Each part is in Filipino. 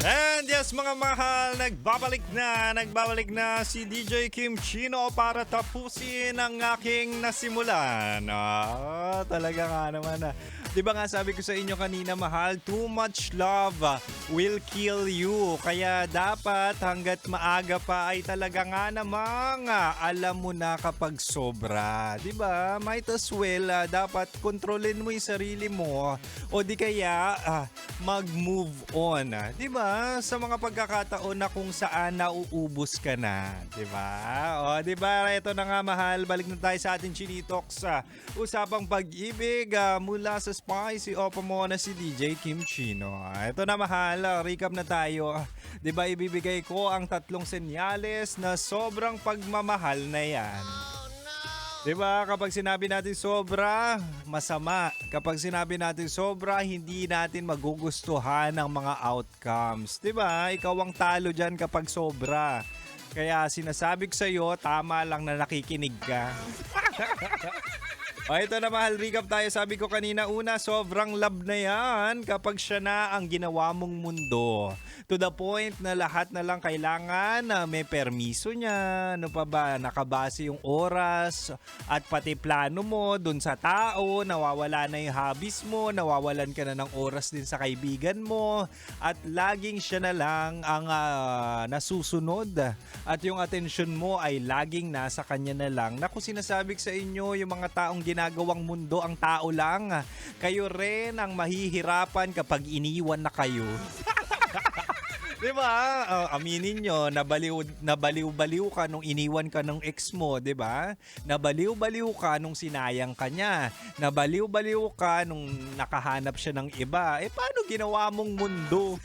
And yes mga mahal, nagbabalik na si DJ Kim Chino para tapusin ang aking nasimulan. Talaga nga naman. Di ba nga sabi ko sa inyo kanina mahal, too much love will kill you. Kaya dapat hanggat maaga pa ay talaga nga namang alam mo na kapag sobra. Di ba? Might as well, dapat kontrolin mo yung sarili mo o di kaya mag-move on. Di ba? Sa mga pagkakataon na kung saan nauubos ka na. Di ba? O di ba? Ito na nga mahal, balik na tayo sa ating Chinitox. Usapang pag-ibig mula sa Spicy Opa mo na si DJ Kim Chino. Ito na mahal, recap na tayo. 'Di ba ibibigay ko ang 3 senyales na sobrang pagmamahal na 'yan. 'Di ba kapag sinabi natin sobra, masama. Kapag sinabi natin sobra, hindi natin magugustuhan ang mga outcomes. 'Di ba? Ikaw ang talo diyan kapag sobra. Kaya sinasabi ko sa iyo, tama lang na nakikinig ka. Ito na mahal, recap tayo. Sabi ko kanina una, sobrang love na yan kapag siya na ang ginawa mong mundo. To the point na lahat na lang kailangan may permiso niya. Ano pa ba, nakabase yung oras at pati plano mo dun sa tao. Nawawala na yung hobbies mo, nawawalan ka na ng oras din sa kaibigan mo. At laging siya na lang ang nasusunod. At yung atensyon mo ay laging nasa kanya na lang. Naku, sinasabi ko sa inyo, yung mga taong ginagawang mundo ang tao lang. Kayo rin ang mahihirapan kapag iniwan na kayo. Di ba? Aminin nyo, nabaliw-baliw ka nung iniwan ka ng ex mo, di ba? Nabaliw-baliw ka nung sinayang ka niya. Nabaliw-baliw ka nung nakahanap siya ng iba. Paano ginawa mong mundo?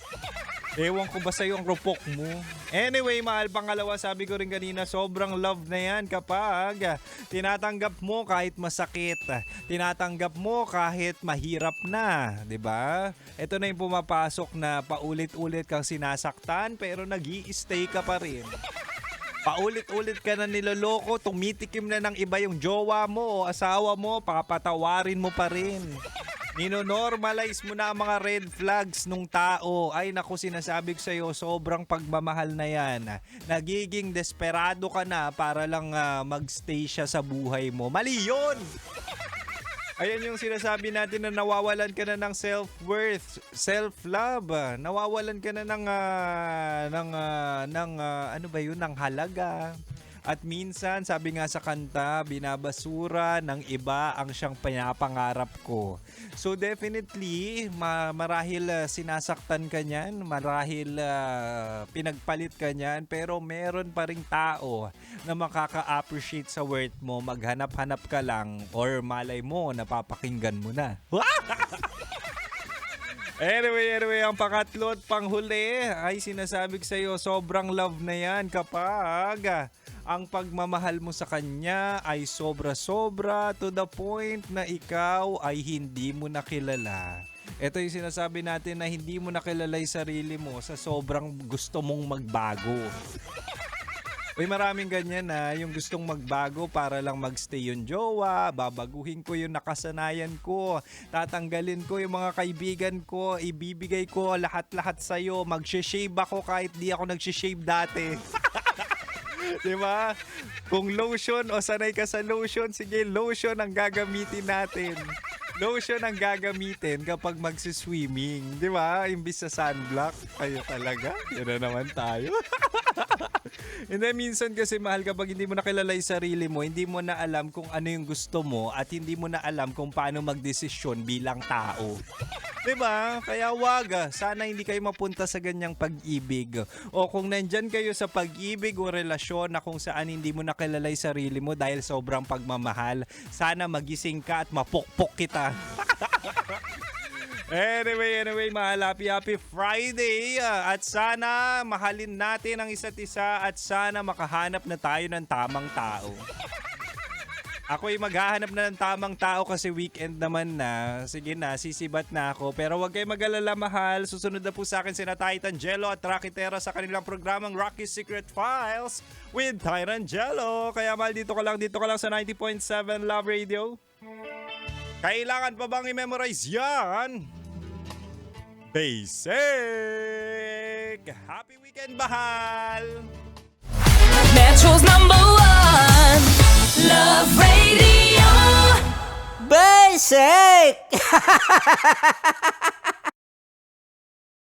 Ewan ko ba sa'yo ang rupok mo? Anyway, mahal, pangalawa, sabi ko rin kanina, sobrang love na yan kapag tinatanggap mo kahit masakit. Tinatanggap mo kahit mahirap na, di ba? Ito na yung pumapasok na paulit-ulit kang sinasaktan pero nag-i-stay ka pa rin. Paulit-ulit ka na niloloko, tumitikim na ng iba yung jowa mo o asawa mo, papatawarin mo pa rin. Nino-normalize mo na ang mga red flags nung tao. Ay naku, sinasabi ko sa'yo, sobrang pagmamahal na yan. Nagiging desperado ka na para lang magstay siya sa buhay mo. Mali yun! Ayan yung sinasabi natin na nawawalan ka na ng self-worth, self-love. Nawawalan ka na ng halaga. At minsan, sabi nga sa kanta, binabasura ng iba ang siyang pinapangarap ko. So definitely, marahil sinasaktan ka niyan, marahil pinagpalit ka niyan, pero meron pa ring tao na makaka-appreciate sa worth mo. Maghanap-hanap ka lang or malay mo, napapakinggan mo na. Anyway, ang pangatlo at panghuli ay sinasabi ko sa iyo, sobrang love na yan kapag ang pagmamahal mo sa kanya ay sobra-sobra to the point na ikaw ay hindi mo nakilala. Ito yung sinasabi natin na hindi mo nakilala yung sarili mo sa sobrang gusto mong magbago. Uy, maraming ganyan yung gustong magbago para lang magstay yung jowa, babaguhin ko yung nakasanayan ko, tatanggalin ko yung mga kaibigan ko, ibibigay ko lahat-lahat sa'yo, mag-shave ako kahit di ako nag-shave dati. Diba? Kung lotion o sanay ka sa lotion, sige, lotion ang gagamitin natin. Lotion ang gagamitin kapag magsiswimming. Diba? Imbis sa sunblock, kayo talaga. Yun na naman tayo. And then minsan kasi mahal, kapag hindi mo nakilala yung sarili mo, hindi mo na alam kung ano yung gusto mo at hindi mo na alam kung paano magdesisyon bilang tao. Diba? Kaya wag, sana hindi kayo mapunta sa ganyang pag-ibig. O kung nandyan kayo sa pag-ibig o relasyon na kung saan hindi mo nakilala yung sarili mo dahil sobrang pagmamahal, sana magising ka at mapukpok kita. Anyway, mahal, happy Friday. At sana mahalin natin ang isa't isa at sana makahanap na tayo ng tamang tao. Ako'y maghahanap na ng tamang tao kasi weekend naman na. Sige na, sisibat na ako. Pero huwag kayo mag-alala, mahal. Susunod na po sa akin sina Titan Jello at Rocky Terra sa kanilang programang Rocky's Secret Files with Titan Jello. Kaya mahal, dito ka lang sa 90.7 Love Radio. Kailangan pa bang i-memorize yan? Basic! Happy weekend, bahal! Metro's #1 Love Radio. Basic!